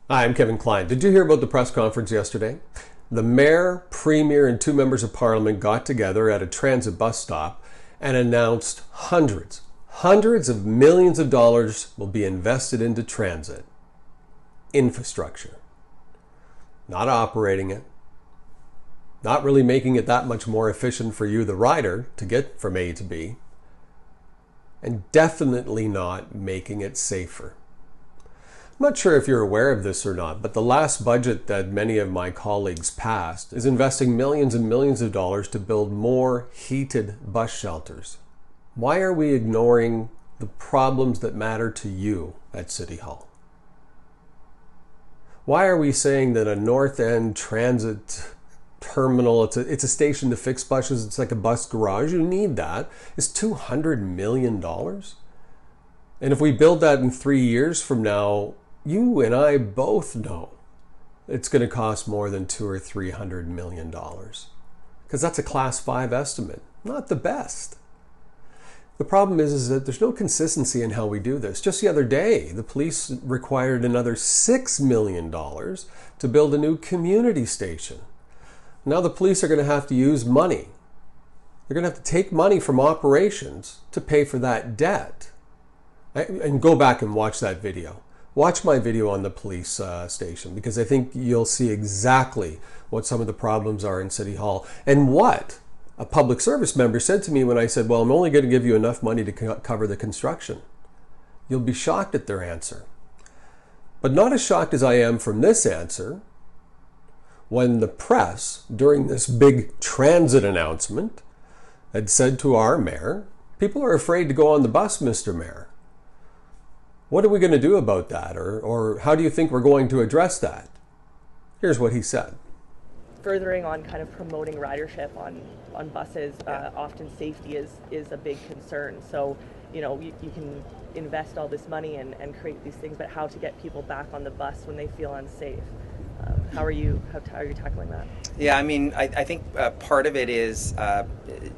Hi, I'm Kevin Klein. Did you hear about the press conference yesterday? The mayor, premier, and two members of parliament got together at a transit bus stop and announced hundreds of millions of dollars will be invested into transit infrastructure. Not operating it, not really making it that much more efficient for you, the rider, to get from A to B, and definitely not making it safer. I'm not sure if you're aware of this or not, but the last budget that many of my colleagues passed is investing millions and millions of dollars to build more heated bus shelters. Why are we ignoring the problems that matter to you at City Hall? Why are we saying that a North End transit terminal, it's a station to fix buses, it's like a bus garage, you need that, is $200 million? And if we build that in 3 years from now, you and I both know it's going to cost more than $200 or $300 million, because that's a class 5 estimate, not the best. The problem is that there's no consistency in how we do this. Just the other day, the police required another $6 million to build a new community station. Now the police are going to have to use money. They're going to have to take money from operations to pay for that debt. And go back and watch that video. Watch my video on the police station, because I think you'll see exactly what some of the problems are in City Hall and what a public service member said to me when I said, well, I'm only going to give you enough money to cover the construction. You'll be shocked at their answer. But not as shocked as I am from this answer when the press, during this big transit announcement, had said to our mayor, people are afraid to go on the bus, Mr. Mayor. What are we going to do about that? Or how do you think we're going to address that? Here's what he said. Furthering on kind of promoting ridership on buses, often safety is a big concern. So, you can invest all this money and create these things, but how to get people back on the bus when they feel unsafe? How are you tackling that? Yeah, I think part of it is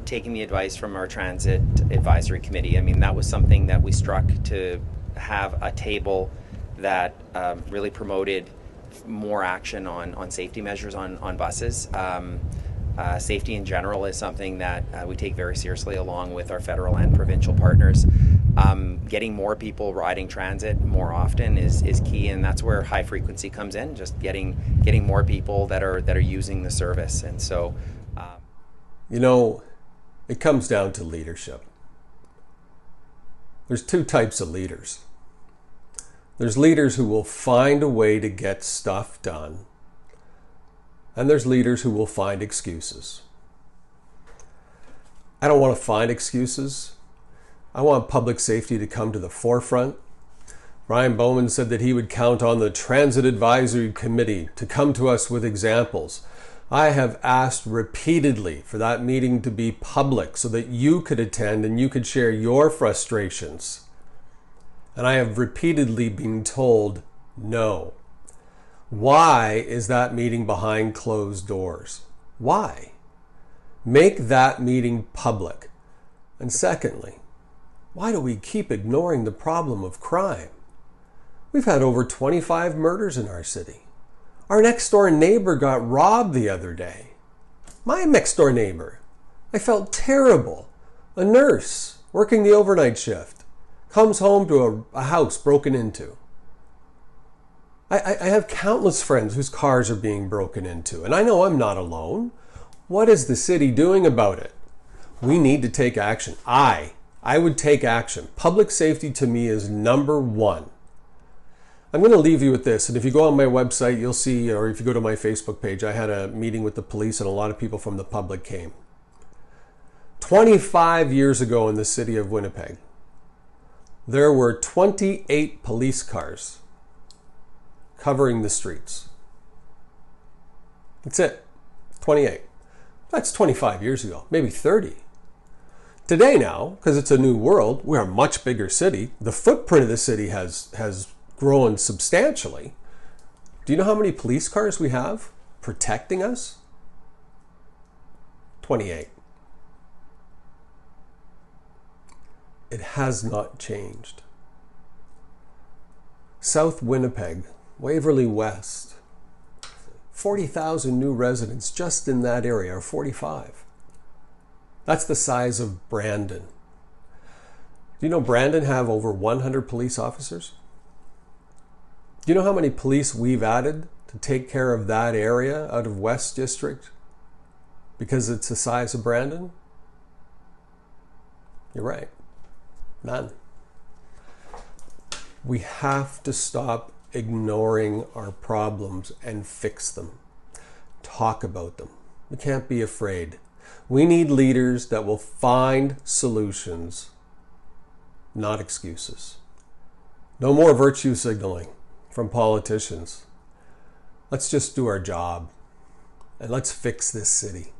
taking the advice from our transit advisory committee. That was something that we struck to have a table that really promoted more action on safety measures on buses. Safety in general is something that we take very seriously, along with our federal and provincial partners. Getting more people riding transit more often is key, and that's where high frequency comes in. Just getting more people that are using the service, and so it comes down to leadership. There's two types of leaders. There's leaders who will find a way to get stuff done, and there's leaders who will find excuses. I don't want to find excuses. I want public safety to come to the forefront. Brian Bowman said that he would count on the Transit Advisory Committee to come to us with examples. I have asked repeatedly for that meeting to be public so that you could attend and you could share your frustrations. And I have repeatedly been told no. Why is that meeting behind closed doors? Why? Make that meeting public. And secondly, why do we keep ignoring the problem of crime? We've had over 25 murders in our city. Our next door neighbor got robbed the other day. My next door neighbor. I felt terrible. A nurse working the overnight shift comes home to a house broken into. I have countless friends whose cars are being broken into, and I know I'm not alone. What is the city doing about it? We need to take action. I would take action. Public safety to me is number one. I'm going to leave you with this, and if you go on my website, you'll see, or if you go to my Facebook page, I had a meeting with the police and a lot of people from the public came. 25 years ago in the city of Winnipeg, there were 28 police cars covering the streets. That's it. 28. That's 25 years ago, maybe 30. Today now, because it's a new world, we're a much bigger city. The footprint of the city has grown substantially. Do you know how many police cars we have protecting us? 28. It has not changed. South Winnipeg Waverly West, 40,000 new residents just in that area, or 45. That's the size of Brandon. Do you know Brandon have over 100 police officers? Do you know how many police we've added to take care of that area out of West District because it's the size of Brandon? You're right. None. We have to stop ignoring our problems and fix them. Talk about them. We can't be afraid. We need leaders that will find solutions, not excuses. No more virtue signaling from politicians. Let's just do our job and let's fix this city.